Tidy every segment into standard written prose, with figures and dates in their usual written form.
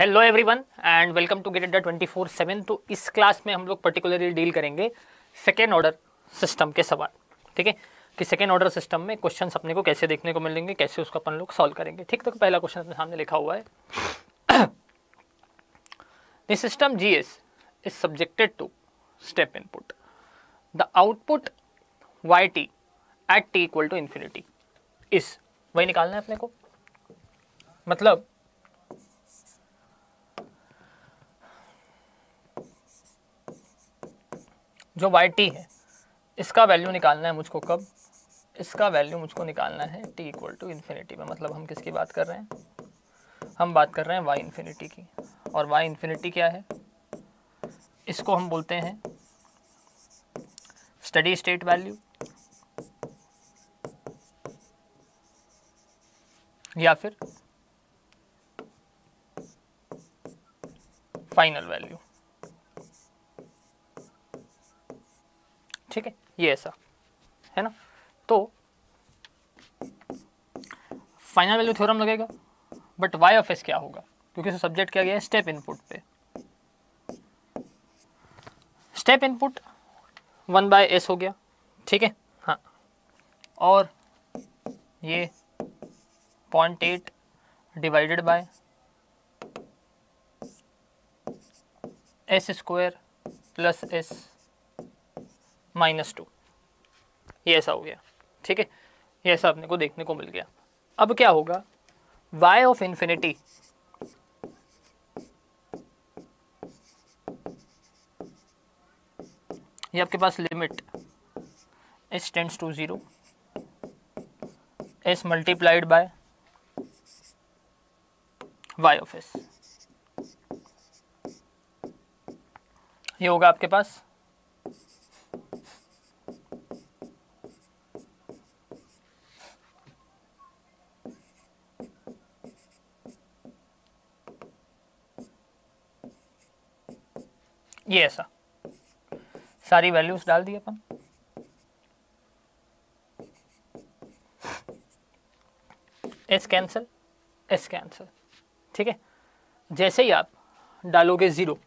Hello everyone and welcome to GATE Adda 24/7। तो इस class में हम लोग पर्टिकुलरली डील करेंगे सेकेंड ऑर्डर सिस्टम के सवाल। ठीक है कि सेकेंड ऑर्डर सिस्टम में क्वेश्चंस अपने को कैसे देखने को मिलेंगे, कैसे उसको अपन लोग सॉल्व करेंगे। ठीक, तो पहला क्वेश्चन अपने सामने लिखा हुआ है the system GS is subjected to step input the output Y T at T equal to infinity इस वही निकालना है अपने को। मतलब जो वाई टी है इसका वैल्यू निकालना है मुझको। कब? इसका वैल्यू मुझको निकालना है टी इक्वल टू इन्फिनिटी में। मतलब हम किसकी बात कर रहे हैं? हम बात कर रहे हैं वाई इन्फिनिटी की। और वाई इन्फिनिटी क्या है? इसको हम बोलते हैं स्टेडी स्टेट वैल्यू या फिर फाइनल वैल्यू। ठीक है, ये ऐसा है ना। तो फाइनल वैल्यू थ्योरम लगेगा, बट वाई ऑफ एस क्या होगा? क्योंकि इसे सब्जेक्ट किया गया है स्टेप इनपुट पे। स्टेप इनपुट 1/s हो गया। ठीक है, हाँ। और ये 0.8 divided by s square plus s -2, ये ऐसा हो गया। ठीक है, ये ऐसा अपने को देखने को मिल गया। अब क्या होगा? y ऑफ इन्फिनिटी ये आपके पास limit s tends to 0 s multiplied by y of s, ये होगा आपके पास ये ऐसा। सारी वैल्यूज डाल दी अपन। S cancel, S cancel. ठीक है, जैसे ही आप डालोगे 0,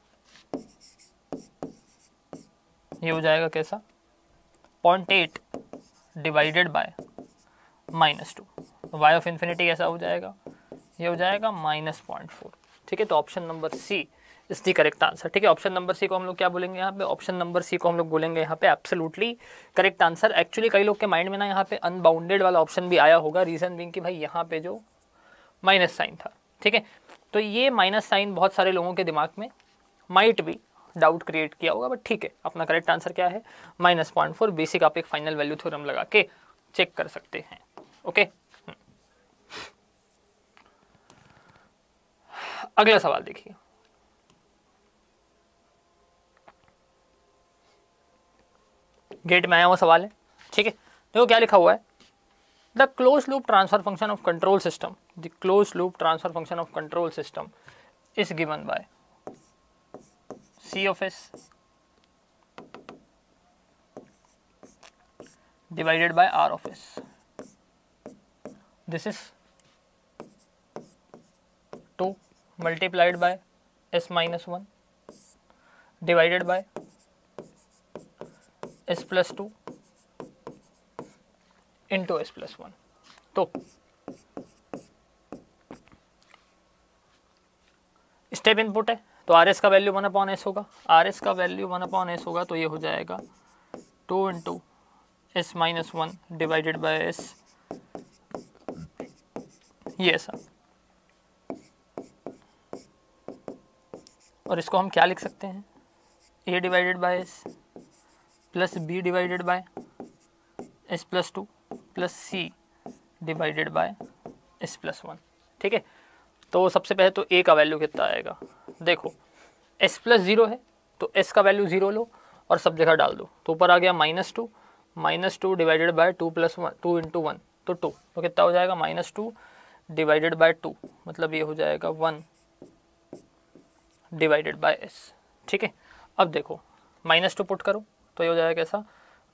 ये हो जाएगा कैसा? 0.8 divided by -2। Y of infinity कैसा हो जाएगा? ये हो जाएगा -0.4। ठीक है, तो option number C is the correct answer. ठीक है, ऑप्शन नंबर सी को हम लोग क्या बोलेंगे यहाँ पे? ऑप्शन नंबर सी को हम लोग बोलेंगे यहाँ पे एब्सोल्युटली करेक्ट आंसर। एक्चुअली कई लोग के माइंड में ना यहाँ पे अनबाउंडेड वाला ऑप्शन भी आया होगा, रीजन बीइंग कि भाई यहाँ पे जो माइनस साइन था। ठीक है, तो ये माइनस साइन बहुत सारे लोगों के दिमाग में माइट भी डाउट क्रिएट किया होगा, बट ठीक है, अपना करेक्ट आंसर क्या है? -0.4। बेसिक आप एक फाइनल वैल्यू थ्योरम लगा के चेक कर सकते हैं। ओके, अगला सवाल देखिए। गेट में आया हुआ सवाल है। ठीक है, देखो क्या लिखा हुआ है। The close loop transfer function of control system, the close loop transfer function of control system is given by C of S divided by R of S. This is 2 multiplied by S minus 1 divided by S plus 2 into S plus 1. तो step input है तो R S का value 1/s होगा। R S का value 1/s होगा तो ये हो जाएगा 2 into S minus 1 divided by S, ये ऐसा। और इसको हम क्या लिख सकते हैं? A divided by S plus B divided by S plus 2 plus C divided by S plus 1। ठीक है, तो सबसे पहले तो A का वैल्यू कितना आएगा? देखो S प्लस 0 है तो S का वैल्यू 0 लो और सब जगह डाल दो, तो ऊपर आ गया -2 डिवाइडेड बाय 2 प्लस 1, 2 इंटू 1 तो 2, तो कितना हो जाएगा? -2 डिवाइडेड बाय 2, मतलब ये हो जाएगा 1 डिवाइडेड बाय S। ठीक है, अब देखो -2 पुट करो तो ये हो जाएगा कैसा?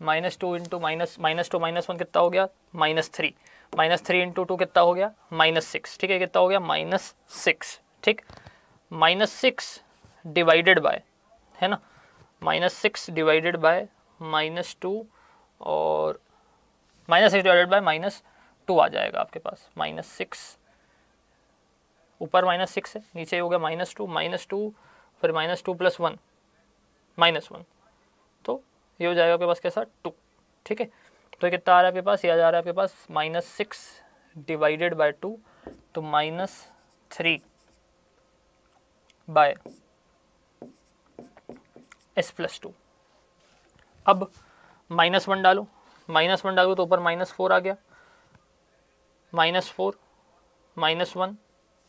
-2 इंटू -2 -1 कितना हो गया? -3 -3 इंटू 2 कितना हो गया? -6। ठीक है, कितना हो गया? -6। ठीक, -6 डिवाइडेड बाय, है ना, -6 डिवाइडेड बाय -2 और -6 डिवाइडेड बाय -2 आ जाएगा आपके पास। -6 ऊपर -6 है, नीचे हो गया -2 फिर -2 + 1 -1, तो ये हो जाएगा आपके पास कैसा 2। ठीक है, तो ये कितना आ रहा है आपके पास, ये आ जा रहा है आपके पास -6 डिवाइडेड बाय 2, तो -3 बाय s + 2। अब -1 डालो, -1 डालो तो ऊपर -4 आ गया, -4 -1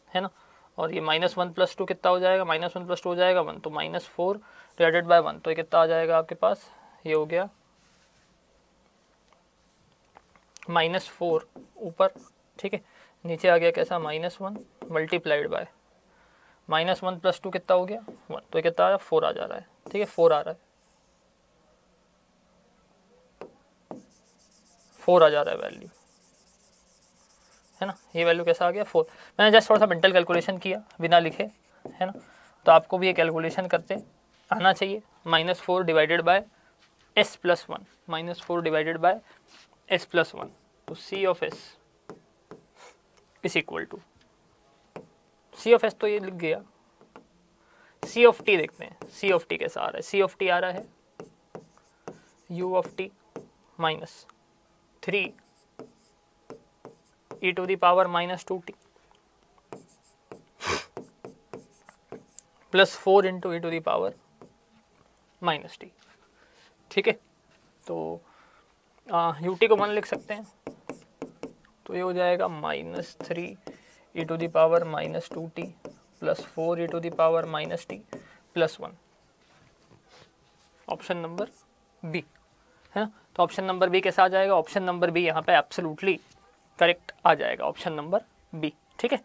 है ना, और ये -1 + 2 कितना हो जाएगा, -1 + 2 हो जाएगा 1, तो -4 डिवाइडेड बाय 1, तो ये कितना आ जाएगा आपके पास, ये हो गया -4 ऊपर, ठीक है, नीचे आ गया कैसा -1 मल्टीप्लाइड बाय -1 + 2 कितना हो गया 1, तो ये कितना आ रहा है 4 आ जा रहा है। ठीक है, 4 आ रहा है, 4 आ जा रहा है वैल्यू, है ना, ये वैल्यू कैसा आ गया 4। मैंने जस्ट थोड़ा सा मेंटल कैलकुलेशन किया बिना लिखे, है ना, तो आपको भी ये कैलकुलेशन करते आना चाहिए। -4 divided by s + 1, -4 divided by s + 1, तो c of s is equal to, c of s तो ये लिख गया, c ऑफ t देखते हैं, c ऑफ t कैसा आ रहा है, c ऑफ t आ रहा है u of t -3 e to the power -2t plus 4 into e to the power -t। ठीक है, तो ut को 1 लिख सकते हैं, तो ये हो जाएगा -3 e to the power -2t plus 4 e to the power -t plus 1, option number B, है ना। तो ऑप्शन नंबर बी कैसा आ जाएगा, ऑप्शन नंबर बी यहाँ पे एब्सोल्युटली करेक्ट आ जाएगा, ऑप्शन नंबर बी। ठीक है,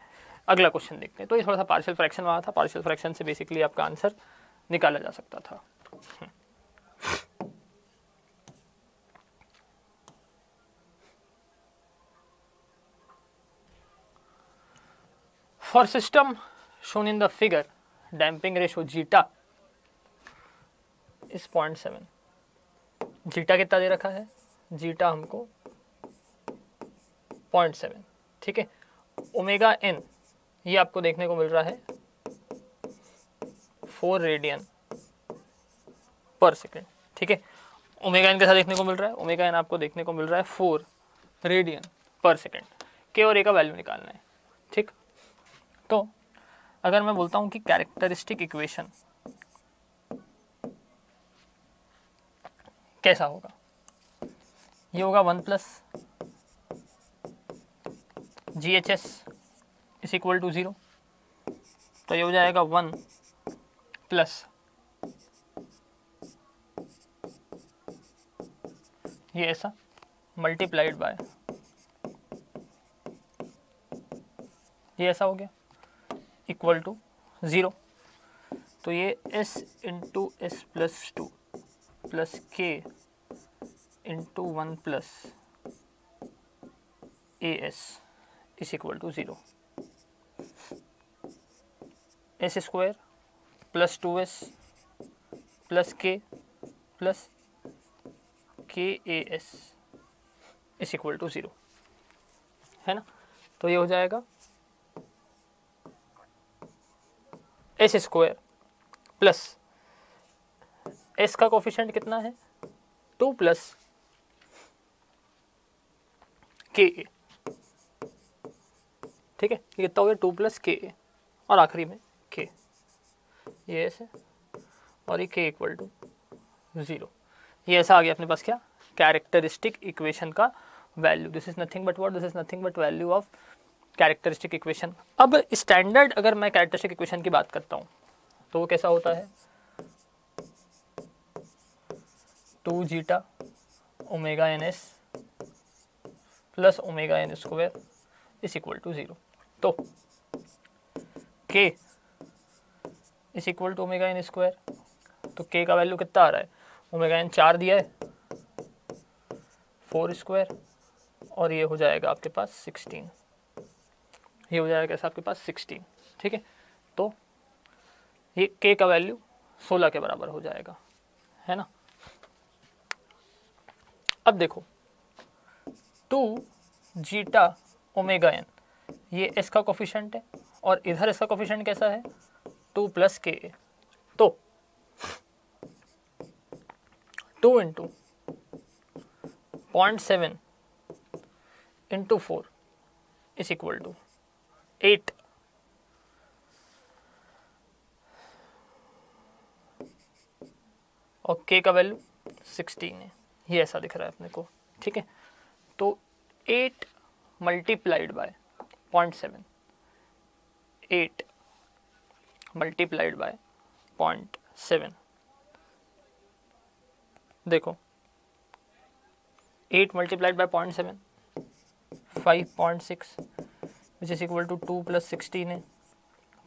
अगला क्वेश्चन देखते हैं। तो ये थोड़ा सा पार्शियल फ्रैक्शन वाला था, पार्शियल फ्रैक्शन से बेसिकली आपका आंसर निकाला जा सकता था। For system shown in the figure damping ratio zeta इस 0.7, जीटा कितना दे रखा है, जीटा हमको 0.7, ठीक है। ओमेगा एन ये आपको देखने को मिल रहा है 4 रेडियन पर सेकेंड, ठीक है। ओमेगा एन कैसा देखने को मिल रहा है, ओमेगा एन आपको देखने को मिल रहा है 4 रेडियन पर सेकेंड। के और ए का वैल्यू निकालना है, ठीक। तो अगर मैं बोलता हूं कि कैरेक्टरिस्टिक इक्वेशन कैसा होगा, ये होगा 1 plus GHS is equal to 0, तो ये हो जाएगा 1 प्लस ये ऐसा मल्टीप्लाइड बाय ये ऐसा हो गया इक्वल टू 0, तो ये s इंटू एस प्लस 2 प्लस k into 1 plus AS is equal to 0, s square plus 2s plus k plus KAS is equal to 0, है ना। तो ये हो जाएगा s स्क्वायर प्लस s का कोफिशिएंट कितना है 2 प्लस KA, ठीक है, ये कितना हो गया 2 प्लस KA और आखिरी में K, ये s है और ये K इक्वल टू 0। ये ऐसा आ गया अपने पास क्या, कैरेक्टरिस्टिक इक्वेशन का value. This is nothing but what, this is nothing but value of characteristic equation. अब स्टैंडर्ड अगर मैं कैरेक्टरिस्टिक इक्वेशन की बात करता हूँ तो वो कैसा होता है 2 zeta omega N S plus omega N square is equal to 0, तो k is equal to omega N square, तो k का वैल्यू कितना आ रहा है, ओमेगा एन 4 दिया है 4 स्क्वायर और ये हो जाएगा आपके पास 16, ये हो जाएगा कैसा आपके पास 16, ठीक है। तो ये k का वैल्यू 16 के बराबर हो जाएगा, है ना। अब देखो 2 जीटा ओमेगा n, ये s का कोफिशिएंट है और इधर इसका कोफिशिएंट कैसा है 2 प्लस के ए, तो 2 into 0.7 into 4 is equal to 8। और k का वैल्यू 16 है, ये ऐसा दिख रहा है अपने को, ठीक है। तो 8 मल्टीप्लाइड बाय 0.7, 8 मल्टीप्लाइड बाय 0.7, देखो 8 multiplied by 0.7 5.6 which is equal to 2 plus 16 है,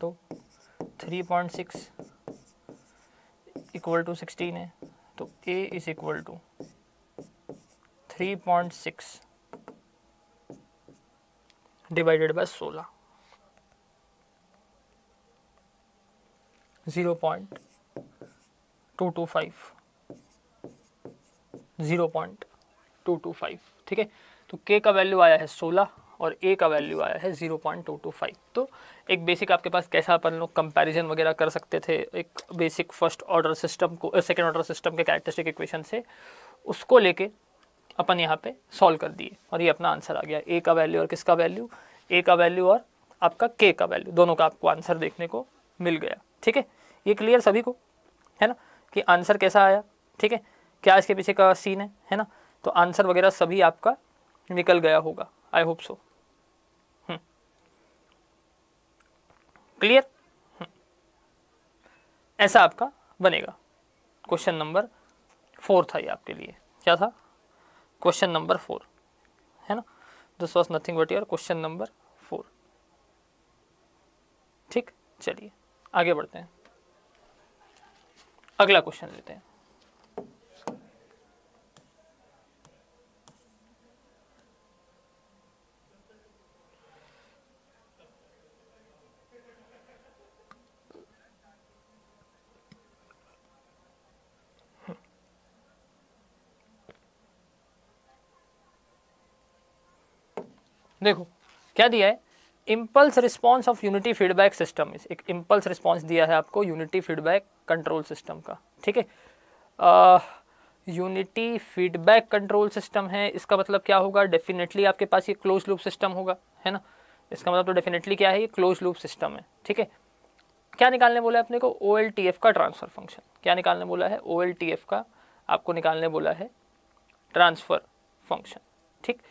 तो 3.6 इक्वल टू 16 है, तो a is equal to 3.6 divided by 16, 0.225, 0.225, ठीक है। तो k का वैल्यू आया है 16 और a का वैल्यू आया है 0.225। तो एक बेसिक आपके पास कैसा अपन लोग कंपैरिजन वगैरह कर सकते थे, एक बेसिक फर्स्ट ऑर्डर सिस्टम को सेकेंड ऑर्डर सिस्टम के कैरेक्टरिस्टिक इक्वेशन से, उसको लेके अपन यहाँ पे सॉल्व कर दिए और ये अपना आंसर आ गया। a का वैल्यू और किसका वैल्यू, a का वैल्यू और आपका k का वैल्यू, दोनों का आपको आंसर देखने को मिल गया, ठीक है। ये क्लियर सभी को है ना कि आंसर कैसा आया, ठीक है, क्या इसके पीछे का सीन है ना। तो आंसर वगैरह सभी आपका निकल गया होगा, आई होप सो। क्लियर, ऐसा आपका बनेगा। क्वेश्चन नंबर 4 था ये आपके लिए, क्या था, क्वेश्चन नंबर 4, है ना। This was nothing but your question number 4, ठीक। चलिए आगे बढ़ते हैं, अगला क्वेश्चन लेते हैं। देखो क्या दिया है, impulse response of unity feedback system, एक इम्पल्स रिस्पॉन्स दिया है आपको यूनिटी फीडबैक कंट्रोल सिस्टम का, ठीक है। यूनिटी फीडबैक कंट्रोल सिस्टम है, इसका मतलब क्या होगा, डेफिनेटली आपके पास ये क्लोज लूप सिस्टम होगा, है ना। इसका मतलब तो डेफिनेटली क्या है, ये क्लोज लूप सिस्टम है, ठीक है। क्या निकालने बोला है अपने को, OLTF का ट्रांसफर फंक्शन। क्या निकालने बोला है, OLTF का आपको निकालने बोला है ट्रांसफर फंक्शन, ठीक।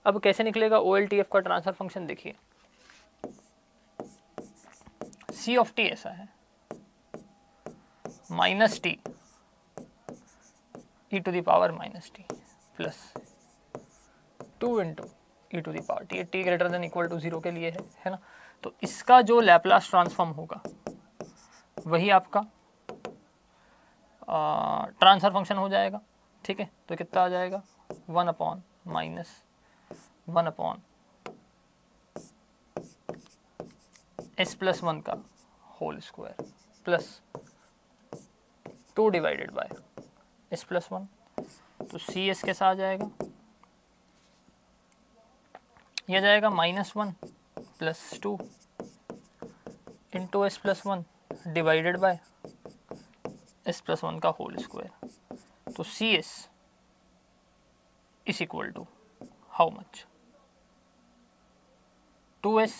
अब कैसे निकलेगा OLTF का ट्रांसफर फंक्शन, देखिए C ऑफ टी ऐसा है minus T e to the power minus T plus 2 into E to the power T, T greater than equal to 0 के लिए है ना। तो इसका जो लैप्लास ट्रांसफॉर्म होगा वही आपका ट्रांसफर फंक्शन हो जाएगा, ठीक है। तो कितना आ जाएगा 1 upon minus 1 upon s plus 1 का whole square plus 2 divided by s plus 1। तो सी एस कैसा आ जाएगा, यह जाएगा -1 plus 2 into S plus 1 divided by s plus 1 का होल स्क्वायर। तो C S is equal to how much, 2s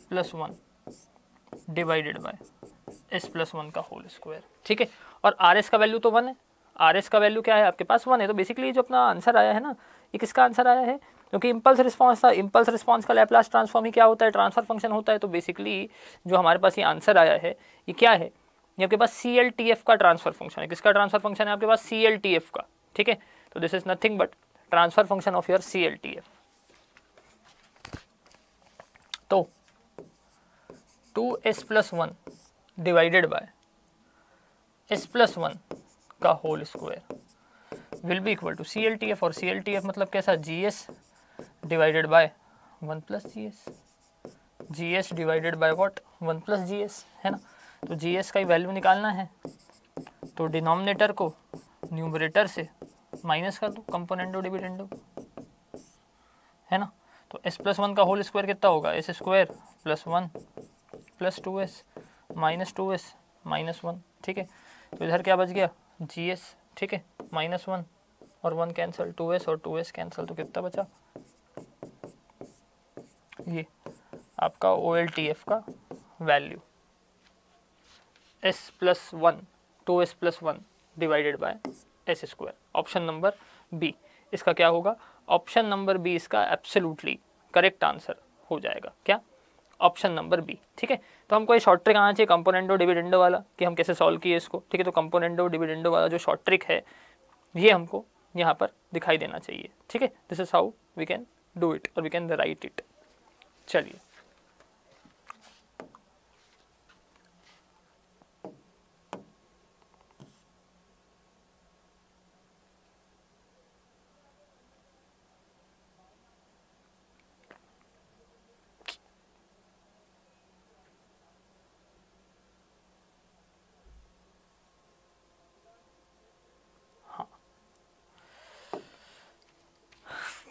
plus 1 divided by s plus 1 का whole square, ठीक है। और rs का वैल्यू तो 1 है, rs का वैल्यू क्या है आपके पास 1 है। तो बेसिकली जो अपना आंसर आया है ना, ये किसका आंसर आया है, क्योंकि इम्पल्स रिस्पांस था, इम्पल्स रिस्पांस का लैप्लास ट्रांसफॉर्म ही क्या होता है, ट्रांसफर फंक्शन होता है। तो बेसिकली जो हमारे पास ये आंसर आया है ये क्या है, ये आपके पास CLTF का ट्रांसफर फंक्शन है। किसका ट्रांसफर फंक्शन है आपके पास, CLTF का, ठीक है। तो this is nothing but transfer function of your CLTF। तो 2s plus 1 divided by s plus 1 का whole square will be equal to CLTF, और CLTF मतलब कैसा, GS divided by 1 plus GS, GS divided by what 1 plus GS, है ना। तो GS का ही value निकालना है, तो डिनोमिनेटर को न्यूमरेटर से माइनस कर दो कंपोनेंडो डिविडेंडो, है ना। तो s+1 का होल स्क्वायर कितना होगा, s² + 1 + 2s - 2s - 1, ठीक है। तो इधर क्या बच गया, GS, ठीक है, -1 और 1 कैंसिल, 2s और 2s कैंसिल, तो कितना बचा, ये आपका OLTF का value s+1 2s+1 divided by s²। Option number B इसका क्या होगा, ऑप्शन नंबर बी इसका एब्सोल्युटली करेक्ट आंसर हो जाएगा। क्या, ऑप्शन नंबर बी, ठीक है। तो हमको ये शॉर्ट ट्रिक आना चाहिए कंपोनेंडो डिविडेंडो वाला, कि हम कैसे सॉल्व किए इसको, ठीक है। तो कंपोनेंडो डिविडेंडो वाला जो शॉर्ट ट्रिक है ये हमको यहाँ पर दिखाई देना चाहिए, ठीक है। This is how we can do it और वी कैन राइट इट। चलिए,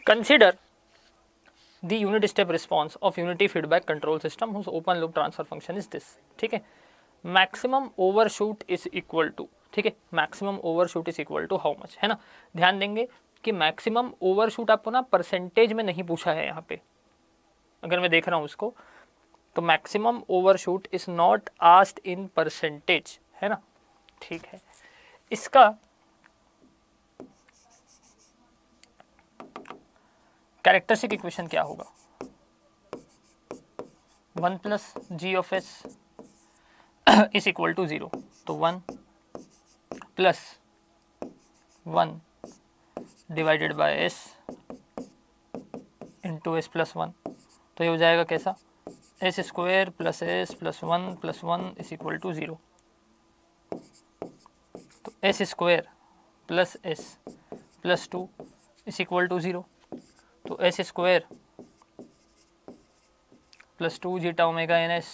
consider the unit step response of unity feedback control system whose open loop transfer function is this, ठीक है। Maximum overshoot is equal to, ठीक है, maximum overshoot is equal to how much, है ना। ध्यान देंगे कि मैक्सिमम ओवरशूट आपको ना परसेंटेज में नहीं पूछा है यहाँ पे, अगर मैं देख रहा हूँ उसको, तो maximum overshoot is not asked in percentage, है ना, ठीक है। इसका कैरेक्टरिस्टिक इक्वेशन क्या होगा, 1 + g(s) इज इक्वल टू 0, तो 1 + 1 divided by s into s+1, तो ये हो जाएगा कैसा, s² + s + 1 + 1 is equal to 0, तो s² + s + 2 is equal to 0, तो s² + 2 zeta omega ns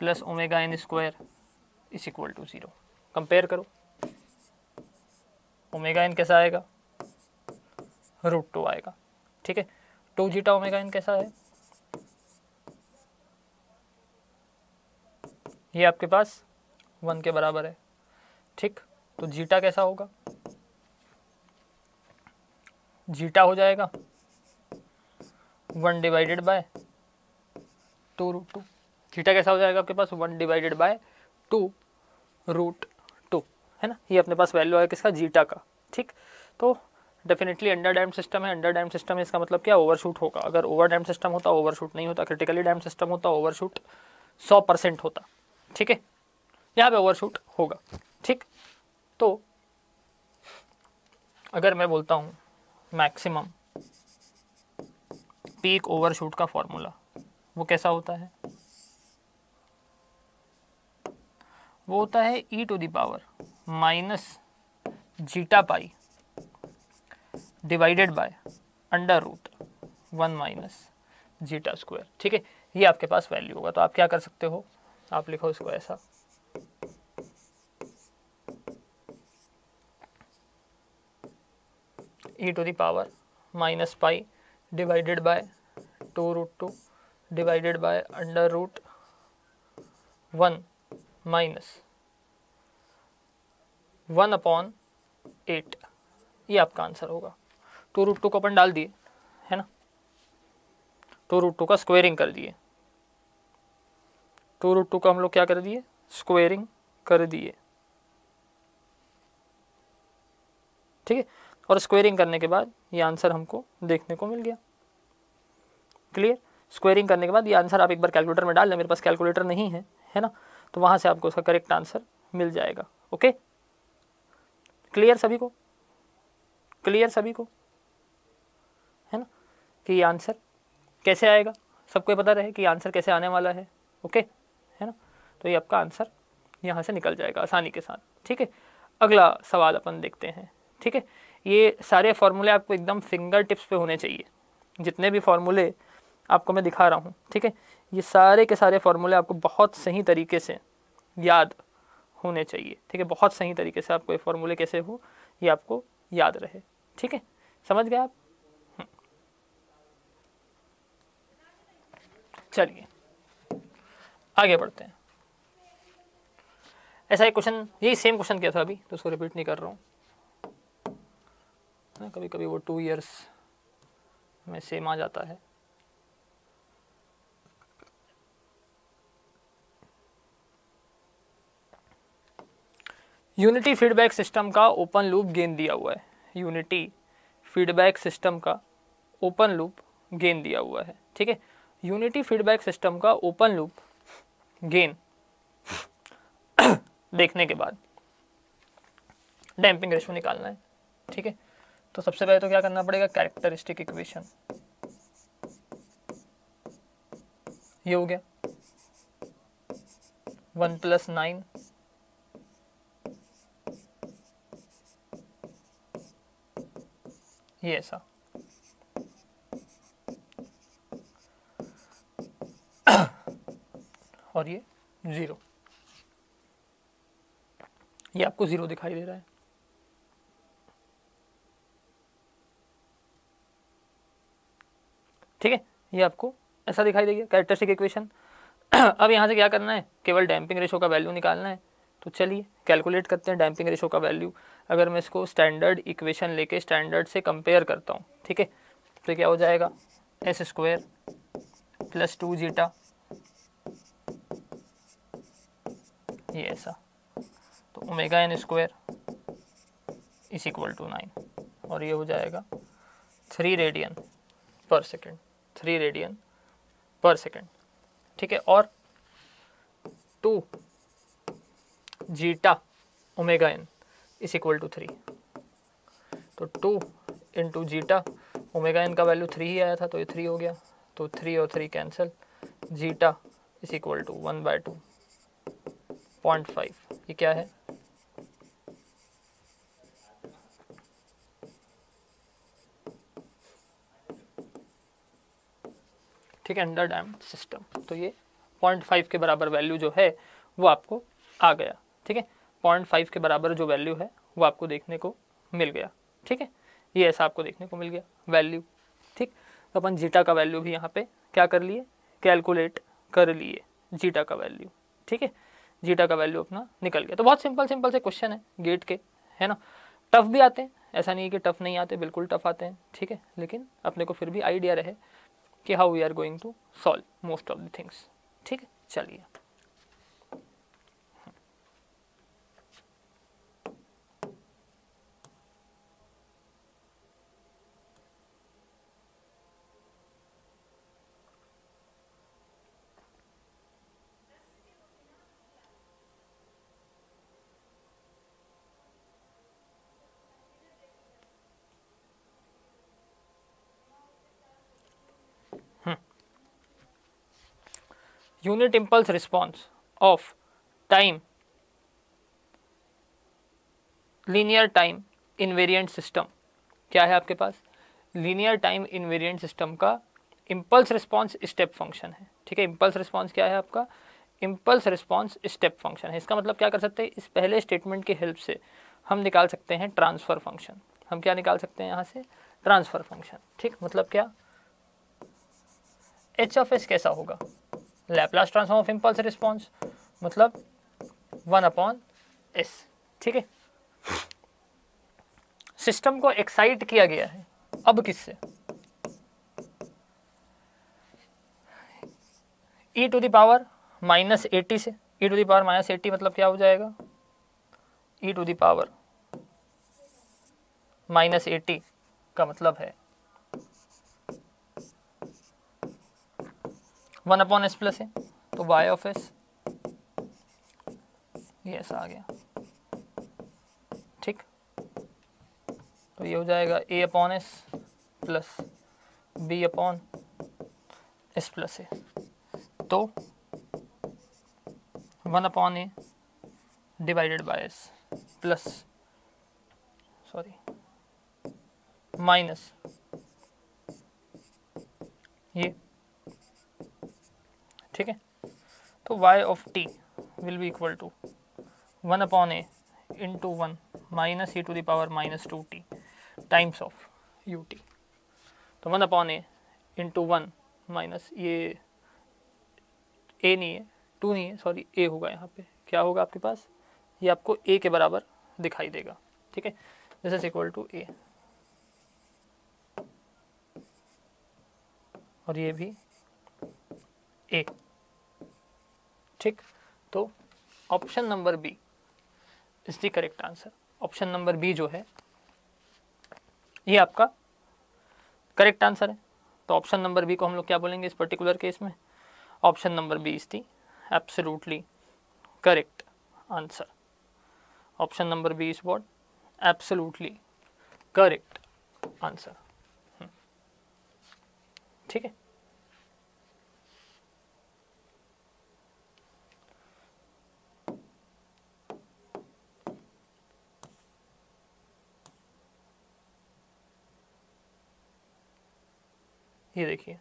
+ omega n² is equal to 0। Compare करो, ओमेगा n कैसा आएगा, √2 आएगा, ठीक है। 2 जीटा ओमेगा n कैसा है, ये आपके पास 1 के बराबर है, ठीक। तो जीटा कैसा होगा, जीटा हो जाएगा 1 डिवाइडेड बाय 2√2, थीटा कैसा हो जाएगा आपके पास 1 डिवाइडेड बाय 2√2, है ना। ये अपने पास वैल्यू है किसका, जीटा का, ठीक। तो डेफिनेटली अंडर डैम्ड सिस्टम है, अंडर डैम्ड सिस्टम है, इसका मतलब क्या, ओवरशूट होगा। अगर ओवर डैम्ड सिस्टम होता ओवरशूट नहीं होता, क्रिटिकली डैम्ड सिस्टम होता ओवरशूट 100% होता, ठीक है। यहाँ पे ओवरशूट होगा, ठीक। तो अगर मैं बोलता हूँ मैक्सिमम पीक ओवरशूट का फॉर्मूला, वो कैसा होता है, वो होता है e⁻⁻⁻ डिवाइडेड बाय √1 - ζ², ठीक है। ये आपके पास वैल्यू होगा। तो आप क्या कर सकते हो, आप लिखो इसको ऐसा, e⁻⁻π divided by 2√2 divided by √1 - 1/8, ये आपका आंसर होगा। 2√2 को अपन डाल दिए, है ना, 2√2 का स्क्वेयरिंग कर दिए, 2√2 का हम लोग क्या कर दिए, स्क्वेयरिंग कर दिए, ठीक है। और स्क्वेयरिंग करने के बाद ये आंसर हमको देखने को मिल गया, क्लियर। स्क्वेयरिंग करने के बाद ये आंसर आप एक बार कैलकुलेटर में डाल लें, मेरे पास कैलकुलेटर नहीं है, है ना, तो वहाँ से आपको उसका करेक्ट आंसर मिल जाएगा। ओके, क्लियर सभी को, क्लियर सभी को, है ना, कि ये आंसर कैसे आएगा, सबको पता रहे कि आंसर कैसे आने वाला है। ओके, है ना, तो ये आपका आंसर यहाँ से निकल जाएगा आसानी के साथ, ठीक है। अगला सवाल अपन देखते हैं, ठीक है। ये सारे फॉर्मूले आपको एकदम फिंगर टिप्स पे होने चाहिए, जितने भी फॉर्मूले आपको मैं दिखा रहा हूँ, ठीक है। ये सारे के सारे फॉर्मूले आपको बहुत सही तरीके से याद होने चाहिए। ठीक है, बहुत सही तरीके से आपको ये फॉर्मूले कैसे हो ये आपको याद रहे। ठीक है, समझ गए आप? चलिए आगे बढ़ते हैं। ऐसा एक क्वेश्चन, यही सेम क्वेश्चन किया था अभी, तो उसको रिपीट नहीं कर रहा हूँ। कभी कभी वो 2 इयर्स में सेम आ जाता है। यूनिटी फीडबैक सिस्टम का ओपन लूप गेन दिया हुआ है। यूनिटी फीडबैक सिस्टम का ओपन लूप गेन दिया हुआ है। ठीक है, यूनिटी फीडबैक सिस्टम का ओपन लूप गेन देखने के बाद डैम्पिंग रेशो निकालना है। ठीक है, तो सबसे पहले तो क्या करना पड़ेगा, कैरेक्टरिस्टिक इक्वेशन, ये हो गया 1 + 9 ये ऐसा, और ये 0, ये आपको 0 दिखाई दे रहा है। ठीक है, ये आपको ऐसा दिखाई देगा कैरेक्टरिस्टिक इक्वेशन। अब यहाँ से क्या करना है, केवल डैम्पिंग रेशो का वैल्यू निकालना है। तो चलिए कैलकुलेट करते हैं डैम्पिंग रेशो का वैल्यू। अगर मैं इसको स्टैंडर्ड इक्वेशन लेके स्टैंडर्ड से कंपेयर करता हूँ, ठीक है, तो क्या हो जाएगा, s² + 2 जीटा, ये ऐसा, तो ω_n² = 9, और ये हो जाएगा 3 रेडियन पर सेकेंड, 3 रेडियन पर सेकेंड। ठीक है, और 2 जीटा ω_n = 3, तो 2 × जीटा, ω_n का वैल्यू 3 ही आया था, तो ये 3 हो गया, तो 3 और 3 कैंसिल, जीटा = 1/2, 0.5, ये क्या है, ठीक है, अंडर डैम्ड सिस्टम। तो ये 0.5 के बराबर वैल्यू जो है वो आपको आ गया। ठीक है, 0.5 के बराबर जो वैल्यू है वो आपको देखने को मिल गया। ठीक है, ये ऐसा आपको देखने को मिल गया वैल्यू। ठीक, तो अपन जीटा का वैल्यू भी यहाँ पे क्या कर लिए, कैलकुलेट कर लिए जीटा का वैल्यू। ठीक है, जीटा का वैल्यू अपना निकल गया। तो बहुत सिंपल सिंपल से क्वेश्चन है गेट के, है ना। टफ भी आते हैं, ऐसा नहीं है कि टफ नहीं आते, बिल्कुल टफ आते हैं। ठीक है, लेकिन अपने को फिर भी आइडिया रहे कि how we are going to solve most of the things. ठीक है, चलिए unit impulse response of time linear time invariant system क्या है आपके पास, लीनियर टाइम इनवेरिएंट सिस्टम का इम्पल्स रिस्पॉन्स स्टेप फंक्शन है। ठीक है, इम्पल्स रिस्पॉन्स क्या है आपका, इम्पल्स रिस्पॉन्स स्टेप फंक्शन है। इसका मतलब क्या कर सकते हैं, इस पहले स्टेटमेंट की हेल्प से हम निकाल सकते हैं ट्रांसफर फंक्शन। हम क्या निकाल सकते हैं यहाँ से, ट्रांसफर फंक्शन। ठीक, मतलब क्या, h(s) कैसा होगा, Laplace transform of impulse response, मतलब 1/s। ठीक है, सिस्टम को एक्साइट किया गया है, अब किससे, e⁻−80 से। e⁻−80 मतलब क्या हो जाएगा, e⁻−80 का मतलब है 1/s है, तो y(s) ये ऐसा आ गया। ठीक, तो ये हो जाएगा a/s plus b/s plus a, तो 1/a divided by s plus minus ये। ठीक है, तो y(t) will be equal to 1 upon a into 1 minus e to the power minus 2t times of u t. तो 1 अपॉन ए इंटू 1 माइनस ये ए नहीं है, 2 नहीं है, सॉरी ए होगा, यहाँ पे क्या होगा आपके पास, ये आपको ए के बराबर दिखाई देगा, ठीक है। This is equal to a, और ये भी ए, ठीक। तो option number B is the correct answer. Option number B जो है ये आपका करेक्ट आंसर है। तो ऑप्शन नंबर बी को हम लोग क्या बोलेंगे इस पर्टिकुलर केस में, option number B is the absolutely correct answer. Option number B is what, absolutely correct answer, ठीक है। ये देखिए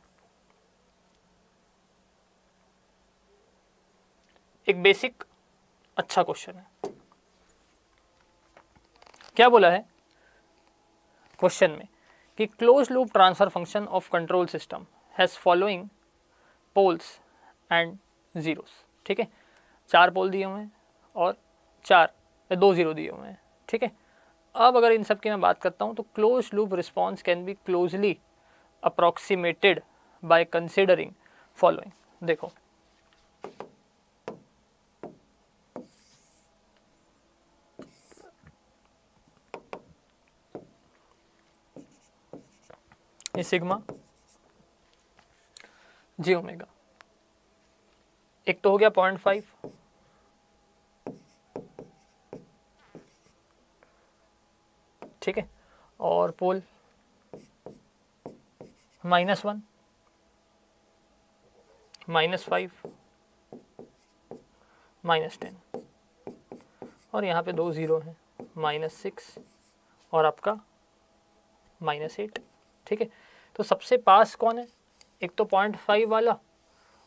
एक बेसिक अच्छा क्वेश्चन है। क्या बोला है क्वेश्चन में कि close loop transfer function of control system has following poles and zeros, ठीक है। 4 पोल दिए हुए हैं और 2 जीरो दिए हुए हैं, ठीक है। अब अगर इन सब की मैं बात करता हूं तो close loop response can be closely approximated by considering following. देखो ये सिग्मा जी ओमेगा, एक तो हो गया 0.5, ठीक है, और पोल -1, -5, -10, और यहाँ पे 2 जीरो हैं, -6 और आपका -8, ठीक है। तो सबसे पास कौन है, एक तो 0.5 वाला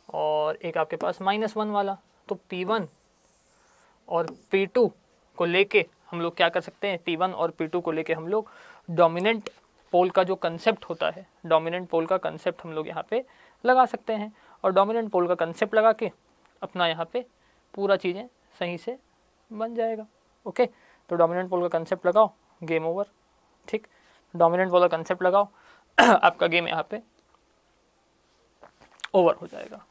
और एक आपके पास -1 वाला। तो P1 और P2 को लेके हम लोग क्या कर सकते हैं, P1 और P2 को लेके हम लोग डोमिनेंट पोल का जो कंसेप्ट होता है, डोमिनेंट पोल का कंसेप्ट हम लोग यहाँ पे लगा सकते हैं, और डोमिनेंट पोल का कंसेप्ट लगा के अपना यहाँ पे पूरा चीज़ें सही से बन जाएगा। ओके, तो डोमिनेंट पोल का कंसेप्ट लगाओ, गेम ओवर, ठीक। डोमिनेंट पोल का कंसेप्ट लगाओ आपका गेम यहाँ पे ओवर हो जाएगा।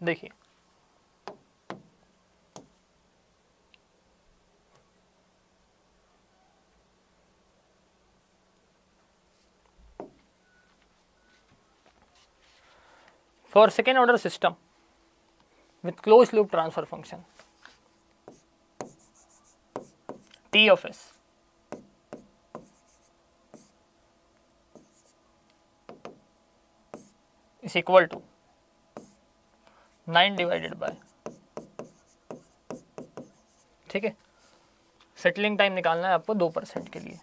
देखिए for second order system with closed loop transfer function T of S is equal to 9 divided by, ठीक है। सेटलिंग टाइम निकालना है आपको 2% के लिए।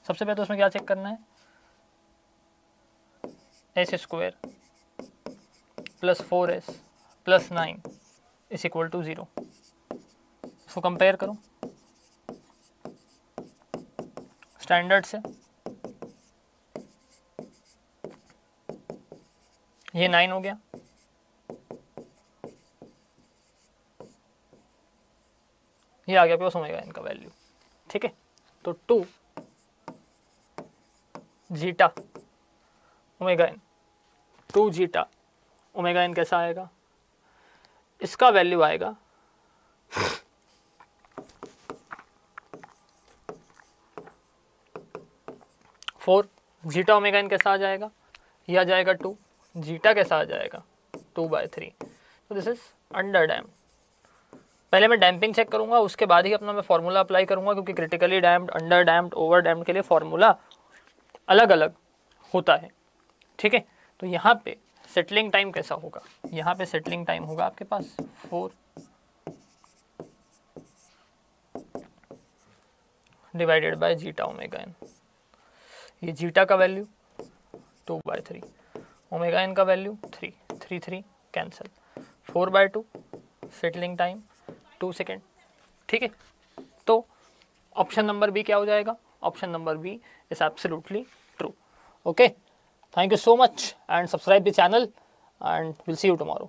सबसे पहले तो उसमें क्या चेक करना है, s² + 4s + 9 is equal to 0। इसको कंपेयर करो स्टैंडर्ड से, ये 9 हो गया, ये आ गया प्लस ओमेगा इनका वैल्यू, ठीक है। तो 2 zeta omega n, 2 zeta omega n कैसा आएगा, इसका वैल्यू आएगा 4। जीटा ओमेगा n कैसा आ जाएगा, ये आ जाएगा 2। जीटा कैसा आ जाएगा 2/3। तो दिस इज अंडर डैम्प। पहले मैं डैम्पिंग चेक करूंगा, उसके बाद ही अपना मैं फॉर्मूला अप्लाई करूंगा, क्योंकि critically damped, under damped, over damped के लिए फॉर्मूला अलग अलग होता है, ठीक है। तो यहाँ पे सेटलिंग टाइम कैसा होगा, यहाँ पे सेटलिंग टाइम होगा आपके पास 4 divided by zeta omega n। ये जीटा का वैल्यू 2/3, ओमेगा एन का value 3, 3 3 cancel, 4/2 settling time 2 second. ठीक है, तो ऑप्शन नंबर बी क्या हो जाएगा? Option number B is absolutely true. Okay, thank you so much and subscribe the channel and we'll see you tomorrow.